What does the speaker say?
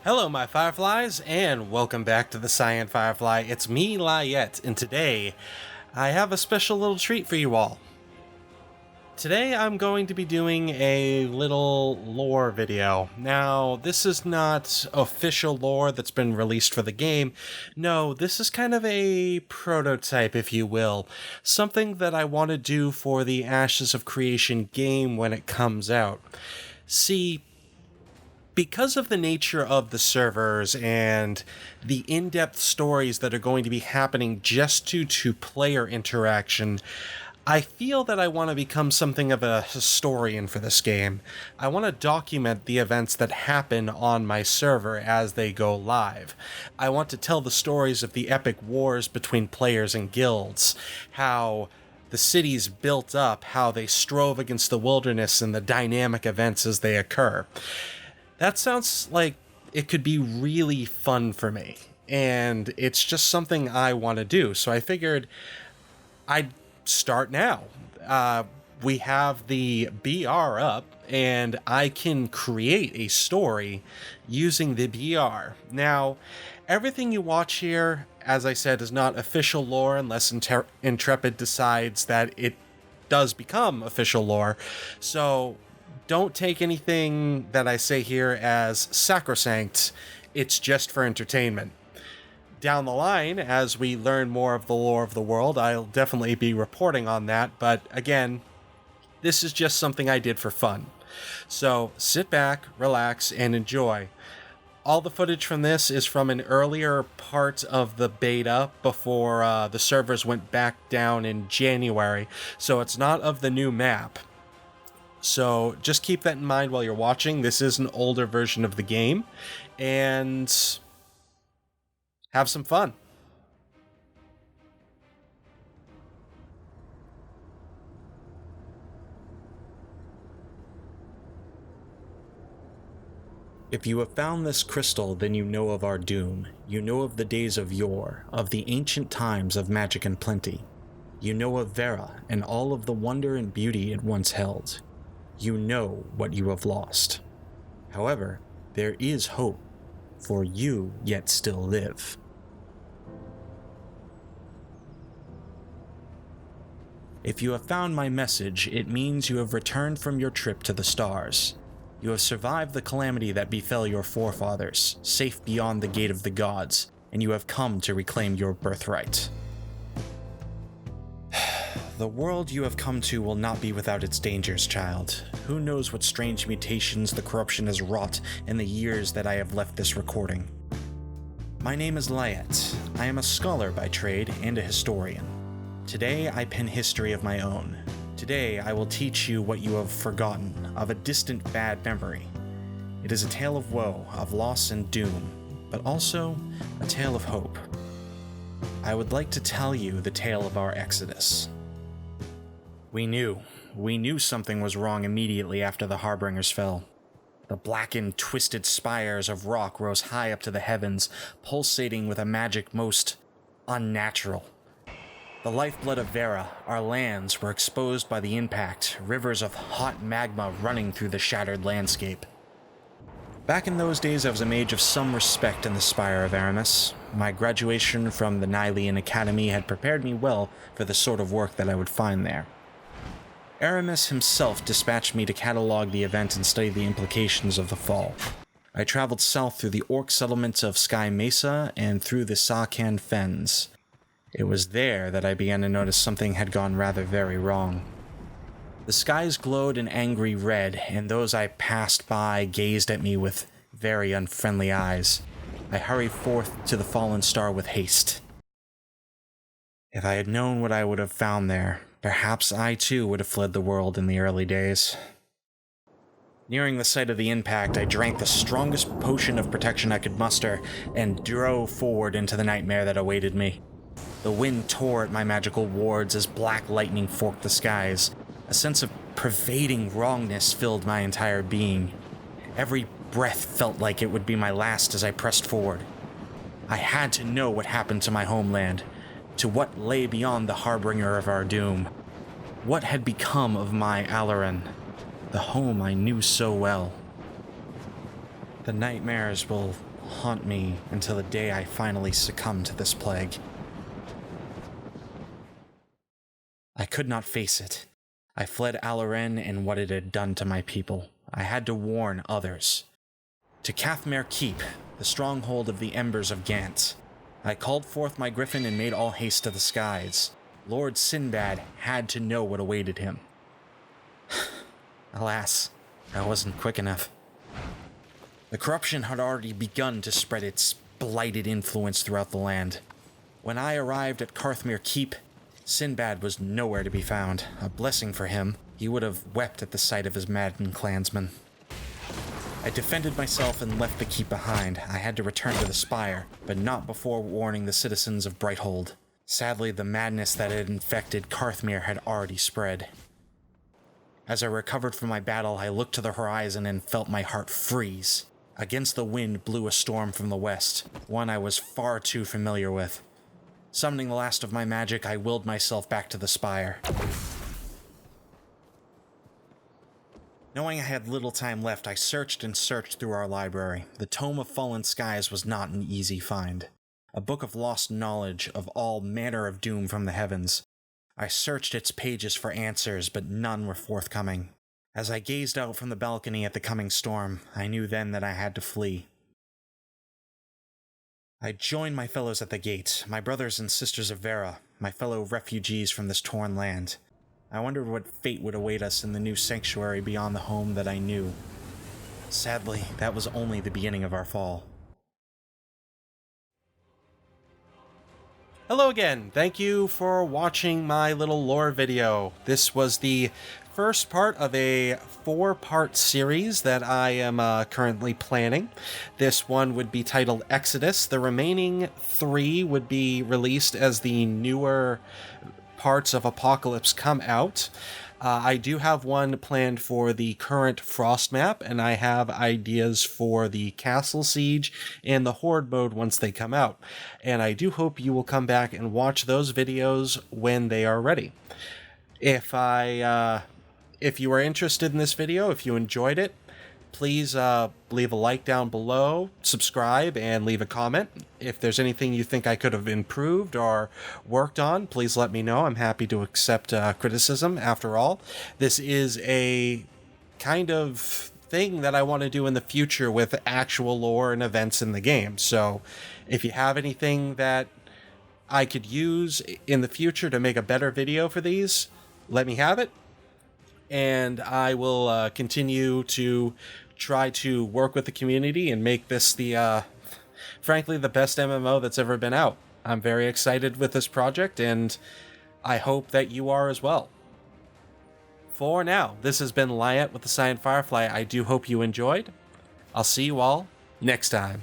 Hello, my Fireflies, and welcome back to the TheCyanFirefly. It's me, Lyiat, and today I have a special little treat for you all. Today I'm going to be doing a little lore video. Now, this is not official lore that's been released for the game. No, this is kind of a prototype, if you will. Something that I want to do for the Ashes of Creation game when it comes out. See, because of the nature of the servers and the in-depth stories that are going to be happening just due to player interaction, I feel that I want to become something of a historian for this game. I want to document the events that happen on my server as they go live. I want to tell the stories of the epic wars between players and guilds, how the cities built up, how they strove against the wilderness, and the dynamic events as they occur. That sounds like it could be really fun for me, and it's just something I want to do, so I figured I'd start now. We have the BR up, and I can create a story using the BR. Now, everything you watch here, as I said, is not official lore unless Intrepid decides that it does become official lore, so don't take anything that I say here as sacrosanct. It's just for entertainment. Down the line, as we learn more of the lore of the world, I'll definitely be reporting on that, but again, this is just something I did for fun. So sit back, relax, and enjoy. All the footage from this is from an earlier part of the beta before the servers went back down in January, so it's not of the new map. So just keep that in mind while you're watching. This is an older version of the game, and have some fun. If you have found this crystal, then you know of our doom. You know of the days of yore, of the ancient times of magic and plenty. You know of Verra and all of the wonder and beauty it once held. You know what you have lost. However, there is hope, for you yet still live. If you have found my message, it means you have returned from your trip to the stars. You have survived the calamity that befell your forefathers, safe beyond the gate of the gods, and you have come to reclaim your birthright. The world you have come to will not be without its dangers, child. Who knows what strange mutations the corruption has wrought in the years that I have left this recording. My name is Lyiat. I am a scholar by trade and a historian. Today I pen history of my own. Today I will teach you what you have forgotten, of a distant bad memory. It is a tale of woe, of loss and doom, but also a tale of hope. I would like to tell you the tale of our exodus. We knew something was wrong immediately after the Harbingers fell. The blackened, twisted spires of rock rose high up to the heavens, pulsating with a magic most unnatural. The lifeblood of Verra, our lands, were exposed by the impact, rivers of hot magma running through the shattered landscape. Back in those days, I was a mage of some respect in the Spire of Aramis. My graduation from the Nylian Academy had prepared me well for the sort of work that I would find there. Aramis himself dispatched me to catalog the event and study the implications of the fall. I traveled south through the orc settlements of Sky Mesa and through the Sakan Fens. It was there that I began to notice something had gone rather very wrong. The skies glowed an angry red, and those I passed by gazed at me with very unfriendly eyes. I hurried forth to the fallen star with haste. If I had known what I would have found there, perhaps I too would have fled the world in the early days. Nearing the site of the impact, I drank the strongest potion of protection I could muster and drove forward into the nightmare that awaited me. The wind tore at my magical wards as black lightning forked the skies. A sense of pervading wrongness filled my entire being. Every breath felt like it would be my last as I pressed forward. I had to know what happened to my homeland, to what lay beyond the harbinger of our doom. What had become of my Alaran, the home I knew so well? The nightmares will haunt me until the day I finally succumb to this plague. I could not face it. I fled Alaren and what it had done to my people. I had to warn others. To Cathmere Keep, the stronghold of the Embers of Gant. I called forth my griffin and made all haste to the skies. Lord Sinbad had to know what awaited him. Alas, I wasn't quick enough. The corruption had already begun to spread its blighted influence throughout the land. When I arrived at Cathmere Keep, Sinbad was nowhere to be found. A blessing for him. He would have wept at the sight of his maddened clansmen. I defended myself and left the keep behind. I had to return to the spire, but not before warning the citizens of Brighthold. Sadly, the madness that had infected Cathmere had already spread. As I recovered from my battle, I looked to the horizon and felt my heart freeze. Against the wind blew a storm from the west, one I was far too familiar with. Summoning the last of my magic, I willed myself back to the spire. Knowing I had little time left, I searched and searched through our library. The Tome of Fallen Skies was not an easy find. A book of lost knowledge of all manner of doom from the heavens. I searched its pages for answers, but none were forthcoming. As I gazed out from the balcony at the coming storm, I knew then that I had to flee. I joined my fellows at the gate, my brothers and sisters of Verra, my fellow refugees from this torn land. I wondered what fate would await us in the new sanctuary beyond the home that I knew. Sadly, that was only the beginning of our fall. Hello again. Thank you for watching my little lore video. This was the first part of a 4-part series that I am currently planning. This one would be titled Exodus. The remaining 3 would be released as the newer parts of Apocalypse come out. I do have one planned for the current Frost map, and I have ideas for the Castle Siege and the Horde mode once they come out. And I do hope you will come back and watch those videos when they are ready. If you are interested in this video, if you enjoyed it, please leave a like down below, subscribe, and leave a comment. If there's anything you think I could have improved or worked on, please let me know. I'm happy to accept criticism. After all, this is a kind of thing that I want to do in the future with actual lore and events in the game. So if you have anything that I could use in the future to make a better video for these, let me have it. And I will continue to try to work with the community and make this the, frankly, the best MMO that's ever been out. I'm very excited with this project, and I hope that you are as well. For now, this has been Lyiat with the TheCyanFirefly. I do hope you enjoyed. I'll see you all next time.